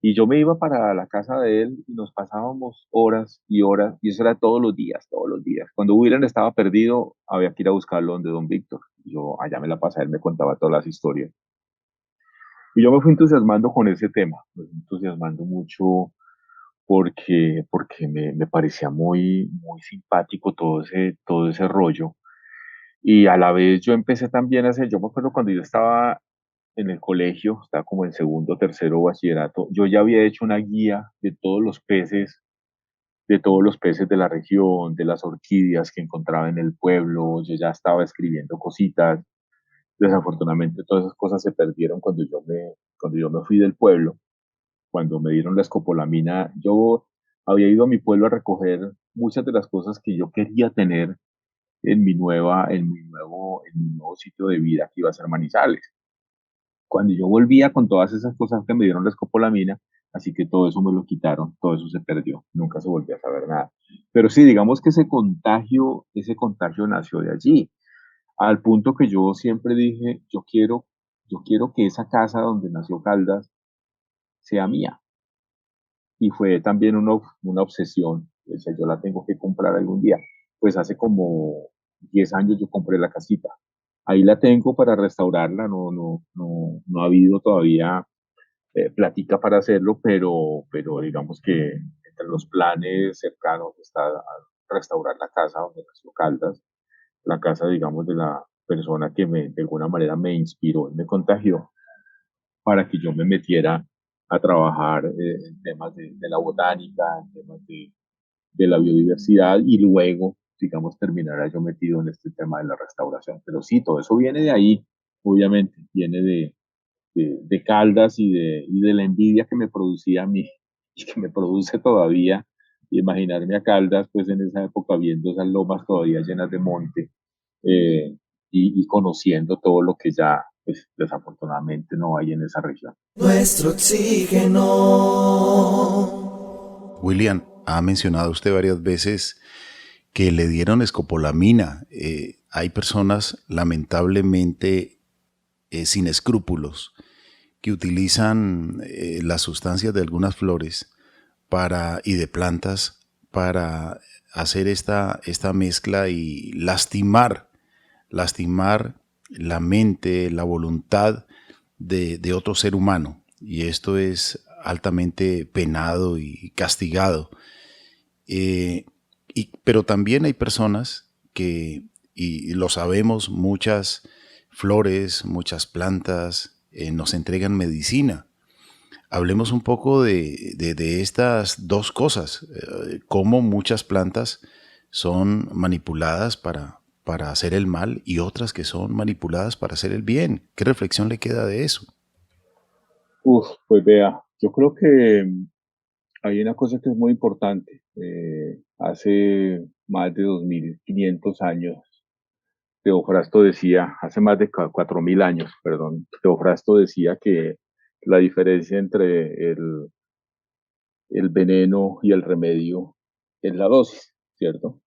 S5: Y yo me iba para la casa de él y nos pasábamos horas y horas, y eso era todos los días, todos los días. Cuando William estaba perdido, había que ir a buscarlo donde Don Víctor. Yo allá me la pasaba, él me contaba todas las historias. Y yo me fui entusiasmando con ese tema, me fui entusiasmando mucho porque me parecía muy simpático todo ese rollo. Y a la vez yo empecé también a hacer, yo me acuerdo cuando yo estaba en el colegio, estaba como en segundo, tercero bachillerato, yo ya había hecho una guía de todos los peces de la región, de las orquídeas que encontraba en el pueblo, yo ya estaba escribiendo cositas. Desafortunadamente todas esas cosas se perdieron cuando yo me fui del pueblo, cuando me dieron la escopolamina. Yo había ido a mi pueblo a recoger muchas de las cosas que yo quería tener en mi nuevo sitio de vida, que iba a ser Manizales. Cuando yo volvía con todas esas cosas que me dieron la escopolamina, así que todo eso me lo quitaron, todo eso se perdió, nunca se volvió a saber nada. Pero sí, digamos que ese contagio nació de allí, al punto que yo siempre dije, yo quiero que esa casa donde nació Caldas sea mía. Y fue también una obsesión. O sea, yo la tengo que comprar algún día. Pues hace como 10 años yo compré la casita. Ahí la tengo para restaurarla. No ha habido todavía plática para hacerlo, pero digamos que entre los planes cercanos está restaurar la casa donde nació Caldas, la casa, digamos, de la persona que de alguna manera me inspiró y me contagió para que yo me metiera a trabajar en temas de la botánica, en temas de la biodiversidad, y luego, digamos, terminara yo metido en este tema de la restauración. Pero sí, todo eso viene de ahí, obviamente, viene de Caldas y de la envidia que me producía a mí y que me produce todavía. Imaginarme a Caldas, pues en esa época viendo esas lomas todavía llenas de monte, eh, y conociendo todo lo que ya, pues, desafortunadamente no hay en esa región.
S3: Nuestro oxígeno.
S2: William, ha mencionado usted varias veces que le dieron escopolamina. Hay personas lamentablemente sin escrúpulos que utilizan las sustancias de algunas flores y de plantas para hacer esta mezcla y lastimar la mente, la voluntad de otro ser humano. Y esto es altamente penado y castigado. Pero también hay personas que, y lo sabemos, muchas flores, muchas plantas nos entregan medicina. Hablemos un poco de estas dos cosas, cómo muchas plantas son manipuladas para hacer el mal y otras que son manipuladas para hacer el bien. ¿Qué reflexión le queda de eso?
S5: Pues vea, yo creo que hay una cosa que es muy importante. Hace más de 2500 años, Teofrasto decía, hace más de 4000 años, perdón, Teofrasto decía que la diferencia entre el veneno y el remedio es la dosis, ¿cierto?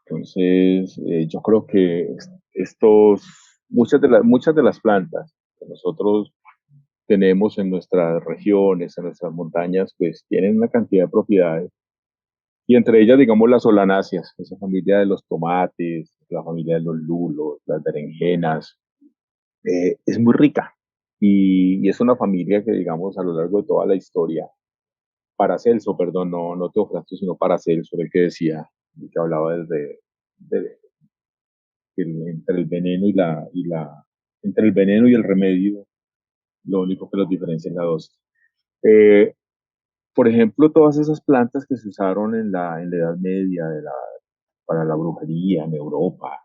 S5: Entonces, yo creo que muchas de las plantas que nosotros tenemos en nuestras regiones, en nuestras montañas, pues tienen una cantidad de propiedades. Y entre ellas, digamos, las solanáceas, esa familia de los tomates, la familia de los lulos, las berenjenas, es muy rica. Y es una familia que, digamos, a lo largo de toda la historia, Paracelso, perdón, no Teofrasto, sino Paracelso, el que decía, el que hablaba de- entre el veneno entre el veneno y el remedio, lo único que los diferencia es la dosis. Eh, por ejemplo, todas esas plantas que se usaron en la Edad Media para la brujería en Europa,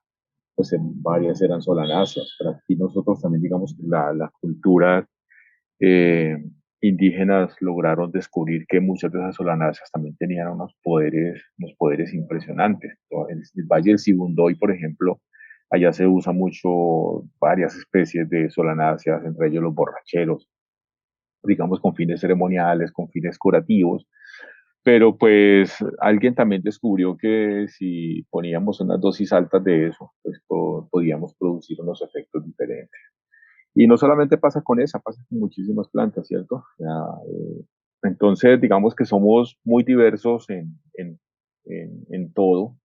S5: pues varias eran solanáceas, pero aquí nosotros también digamos que la cultura eh, indígenas lograron descubrir que muchas de esas solanáceas también tenían unos poderes impresionantes. El Valle del Sibundoy, por ejemplo, allá se usa mucho varias especies de solanáceas, entre ellos los borracheros, digamos con fines ceremoniales, con fines curativos, pero pues alguien también descubrió que si poníamos unas dosis altas de eso, pues podíamos producir unos efectos diferentes. Y no solamente pasa con esa, pasa con muchísimas plantas, ¿cierto? O sea, entonces, digamos que somos muy diversos en todo,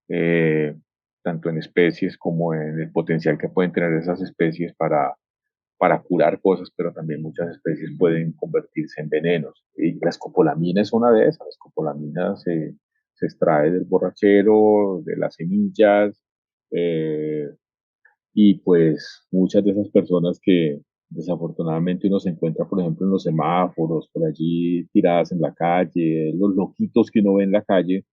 S5: eh, tanto en especies como en el potencial que pueden tener esas especies para curar cosas, pero también muchas especies pueden convertirse en venenos. Y la escopolamina es una de esas. La escopolamina se extrae del borrachero, de las semillas, eh, y pues muchas de esas personas que desafortunadamente uno se encuentra, por ejemplo, en los semáforos, por allí tiradas en la calle, los loquitos que uno ve en la calle,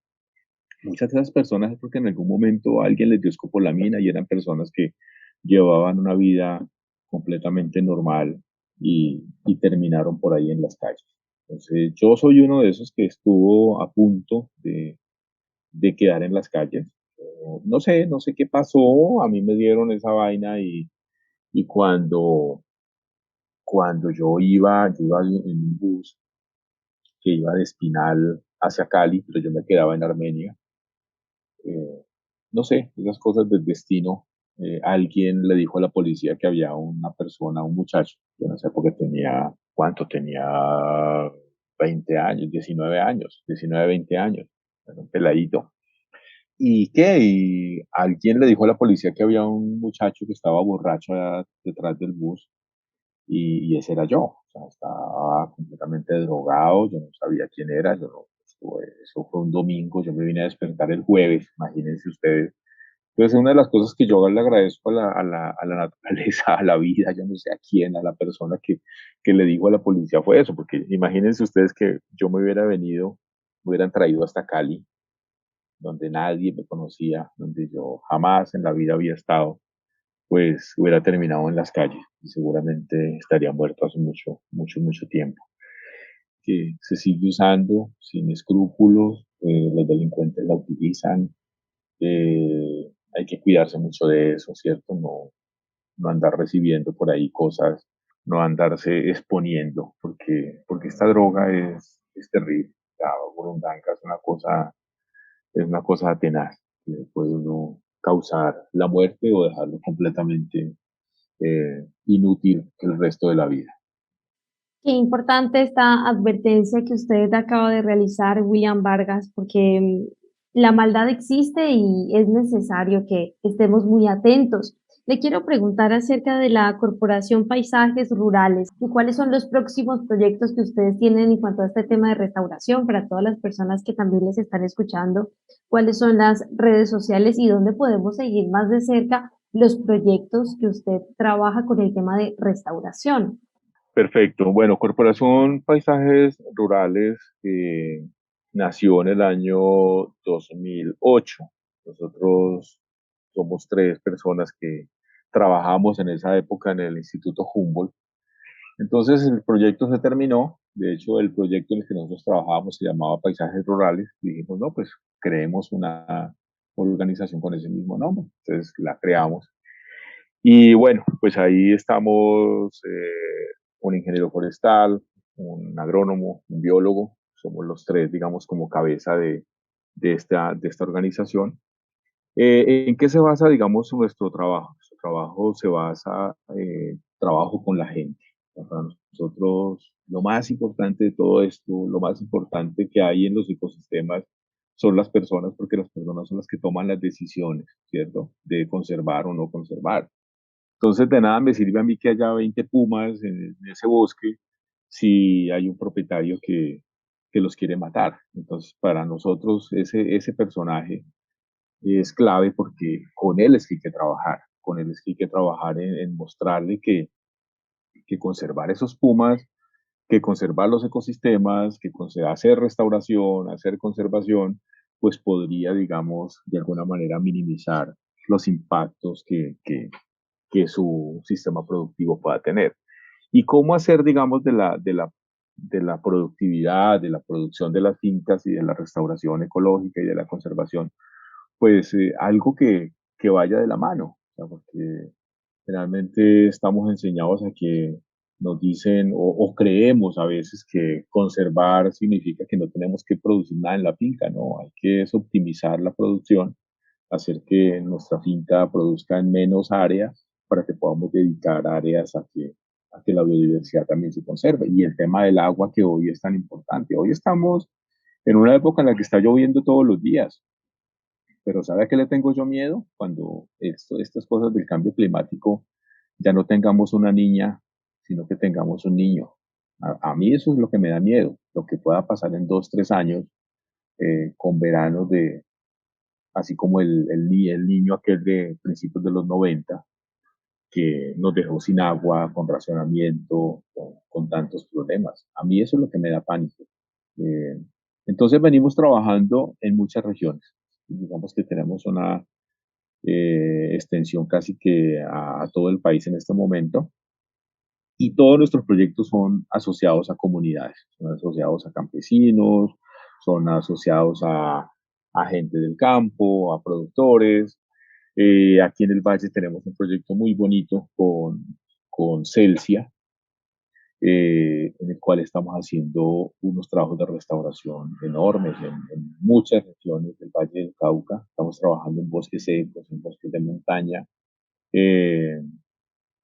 S5: muchas de esas personas es porque en algún momento alguien les dio escopolamina y eran personas que llevaban una vida completamente normal y terminaron por ahí en las calles. Entonces, yo soy uno de esos que estuvo a punto de quedar en las calles. No sé qué pasó, a mí me dieron esa vaina y cuando yo iba en un bus que iba de Espinal hacia Cali, pero yo me quedaba en Armenia, eh, no sé, esas cosas del destino. Alguien le dijo a la policía que había una persona, un muchacho, yo no sé por qué tenía, ¿cuánto? Tenía 20 años, 19 años, 19, 20 años, era un peladito. ¿Y qué? Y alguien le dijo a la policía que había un muchacho que estaba borracho detrás del bus y ese era yo. O sea, estaba completamente drogado, yo no sabía quién era, yo no, eso fue un domingo, yo me vine a despertar el jueves, imagínense ustedes. Entonces, una de las cosas que yo le agradezco a la naturaleza, a la vida, yo no sé a quién, a la persona que le dijo a la policía fue eso, porque imagínense ustedes que yo me hubiera venido, me hubieran traído hasta Cali, donde nadie me conocía, donde yo jamás en la vida había estado, pues hubiera terminado en las calles y seguramente estaría muerto hace mucho, mucho, mucho tiempo. Que se sigue usando sin escrúpulos, los delincuentes la utilizan, hay que cuidarse mucho de eso, ¿cierto? No, no andar recibiendo por ahí cosas, no andarse exponiendo, porque esta droga es terrible. La burundanga es una cosa tenaz, que puede uno causar la muerte o dejarlo completamente inútil el resto de la vida.
S4: Qué importante esta advertencia que usted acaba de realizar, William Vargas, porque la maldad existe y es necesario que estemos muy atentos. Le quiero preguntar acerca de la Corporación Paisajes Rurales y cuáles son los próximos proyectos que ustedes tienen en cuanto a este tema de restauración para todas las personas que también les están escuchando, cuáles son las redes sociales y dónde podemos seguir más de cerca los proyectos que usted trabaja con el tema de restauración.
S5: Perfecto. Bueno, Corporación Paisajes Rurales nació en el año 2008. Nosotros somos tres personas que trabajamos en esa época en el Instituto Humboldt. Entonces el proyecto se terminó. De hecho, el proyecto en el que nosotros trabajábamos se llamaba Paisajes Rurales. Dijimos, no, pues creemos una organización con ese mismo nombre. Entonces la creamos. Y bueno, pues ahí estamos un ingeniero forestal, un agrónomo, un biólogo. Somos los tres, digamos, como cabeza de esta organización. ¿En qué se basa, digamos, nuestro trabajo? Nuestro trabajo se basa en trabajo con la gente. Para nosotros, lo más importante de todo esto, lo más importante que hay en los ecosistemas son las personas, porque las personas son las que toman las decisiones, ¿cierto? De conservar o no conservar. Entonces, de nada me sirve a mí que haya 20 pumas en ese bosque si hay un propietario que los quiere matar. Entonces, para nosotros, ese personaje es clave porque con él es que hay que trabajar. Con él es que hay que trabajar en mostrarle que conservar esos pumas, que conservar los ecosistemas, hacer restauración, hacer conservación, pues podría, digamos, de alguna manera minimizar los impactos que su sistema productivo pueda tener. Y cómo hacer, digamos, de la productividad, de la producción de las fincas y de la restauración ecológica y de la conservación, pues algo que vaya de la mano, o sea, porque generalmente estamos enseñados a que nos dicen o creemos a veces que conservar significa que no tenemos que producir nada en la finca, no, hay que es optimizar la producción, hacer que nuestra finca produzca en menos áreas para que podamos dedicar áreas a que la biodiversidad también se conserve. Y el tema del agua que hoy es tan importante. Hoy estamos en una época en la que está lloviendo todos los días, pero ¿sabe a qué le tengo yo miedo? Cuando estas cosas del cambio climático ya no tengamos una niña, sino que tengamos un niño. A mí eso es lo que me da miedo, lo que pueda pasar en 2, 3 años con veranos así como el niño aquel de principios de los 90, que nos dejó sin agua, con racionamiento, con tantos problemas. A mí eso es lo que me da pánico. Eh, entonces venimos trabajando en muchas regiones. Digamos que tenemos una extensión casi que a todo el país en este momento. Y todos nuestros proyectos son asociados a comunidades, son asociados a campesinos, son asociados a gente del campo, a productores. Aquí en el Valle tenemos un proyecto muy bonito con Celsia, en el cual estamos haciendo unos trabajos de restauración enormes en muchas regiones del Valle del Cauca. Estamos trabajando en bosques secos, en bosques de montaña, eh,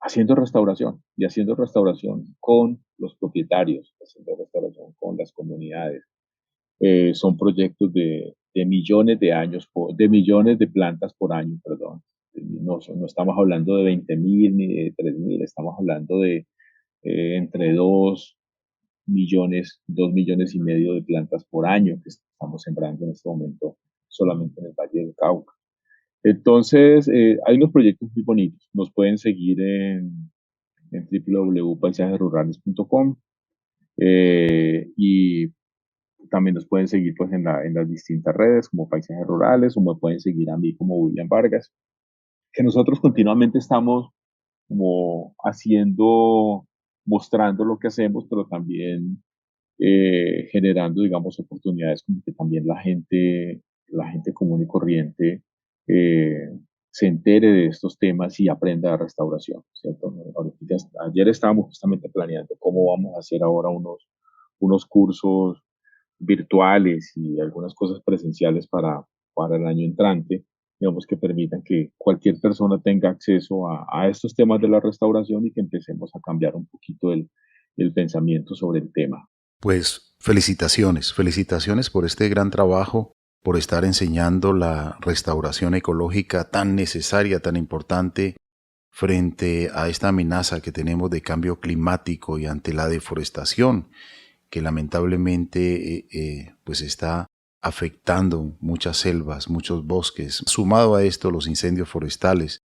S5: haciendo restauración y haciendo restauración con los propietarios, haciendo restauración con las comunidades. Son proyectos de millones de años, de millones de plantas por año, perdón. No estamos hablando de 20.000 ni de 3.000, estamos hablando de entre 2 millones, 2,5 millones de plantas por año que estamos sembrando en este momento solamente en el Valle del Cauca. Entonces, hay unos proyectos muy bonitos. Nos pueden seguir en www.paisajesrurales.com y también nos pueden seguir pues, en las distintas redes como Paisajes Rurales o me pueden seguir a mí como William Vargas. que nosotros continuamente estamos como mostrando lo que hacemos, pero también generando, digamos, oportunidades como que también la gente común y corriente se entere de estos temas y aprenda de restauración, ¿cierto? Ayer estábamos justamente planeando cómo vamos a hacer ahora unos cursos virtuales y algunas cosas presenciales para el año entrante, digamos, que permitan que cualquier persona tenga acceso a estos temas de la restauración y que empecemos a cambiar un poquito el pensamiento sobre el tema.
S2: Pues felicitaciones por este gran trabajo, por estar enseñando la restauración ecológica tan necesaria, tan importante frente a esta amenaza que tenemos de cambio climático y ante la deforestación que lamentablemente pues está afectando muchas selvas, muchos bosques. Sumado a esto, los incendios forestales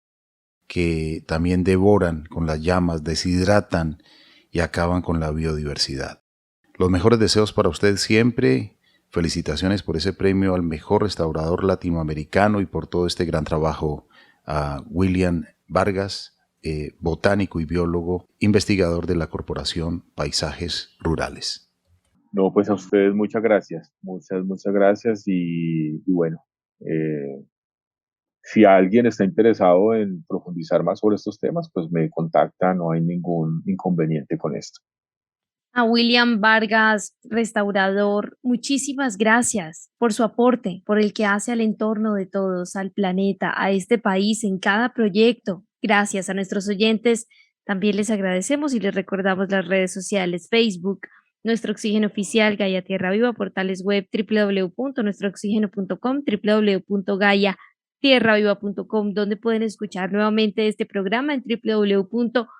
S2: que también devoran con las llamas, deshidratan y acaban con la biodiversidad. Los mejores deseos para usted siempre. Felicitaciones por ese premio al mejor restaurador latinoamericano y por todo este gran trabajo a William Vargas, botánico y biólogo, investigador de la Corporación Paisajes Rurales.
S5: No, pues a ustedes muchas gracias, muchas gracias y bueno, si alguien está interesado en profundizar más sobre estos temas, pues me contacta, no hay ningún inconveniente con esto.
S4: A William Vargas, restaurador, muchísimas gracias por su aporte, por el que hace al entorno de todos, al planeta, a este país, en cada proyecto. Gracias a nuestros oyentes. También les agradecemos y les recordamos las redes sociales, Facebook, Nuestro Oxígeno Oficial, Gaia Tierra Viva, portales web www.nuestrooxigeno.com, www.gaiatierraviva.com, donde pueden escuchar nuevamente este programa en www.caliradio.co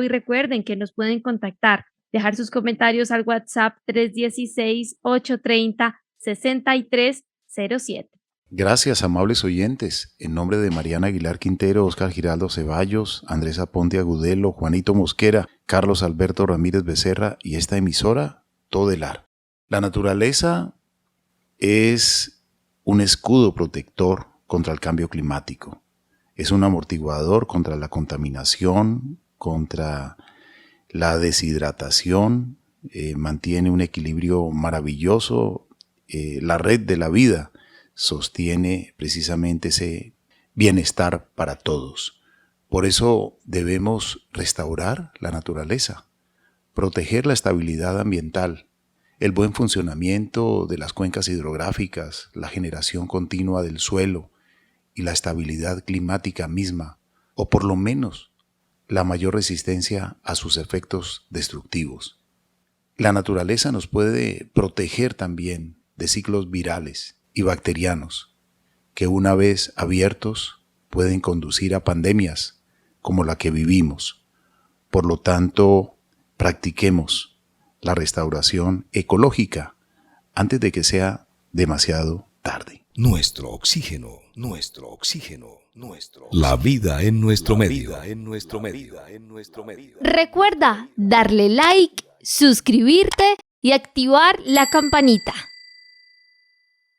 S4: y recuerden que nos pueden contactar, dejar sus comentarios al WhatsApp 316-830-6307.
S2: Gracias, amables oyentes. En nombre de Mariana Aguilar Quintero, Oscar Giraldo Ceballos, Andrés Aponte Agudelo, Juanito Mosquera, Carlos Alberto Ramírez Becerra y esta emisora, Todelar. La naturaleza es un escudo protector contra el cambio climático. Es un amortiguador contra la contaminación, contra la deshidratación, mantiene un equilibrio maravilloso. La red de la vida sostiene precisamente ese bienestar para todos. Por eso debemos restaurar la naturaleza, proteger la estabilidad ambiental, el buen funcionamiento de las cuencas hidrográficas, la generación continua del suelo y la estabilidad climática misma, o por lo menos la mayor resistencia a sus efectos destructivos. La naturaleza nos puede proteger también de ciclos virales y bacterianos que una vez abiertos pueden conducir a pandemias como la que vivimos. Por lo tanto, practiquemos la restauración ecológica antes de que sea demasiado tarde.
S6: Nuestro oxígeno. La vida en nuestro medio.
S1: Recuerda darle like, suscribirte y activar la campanita.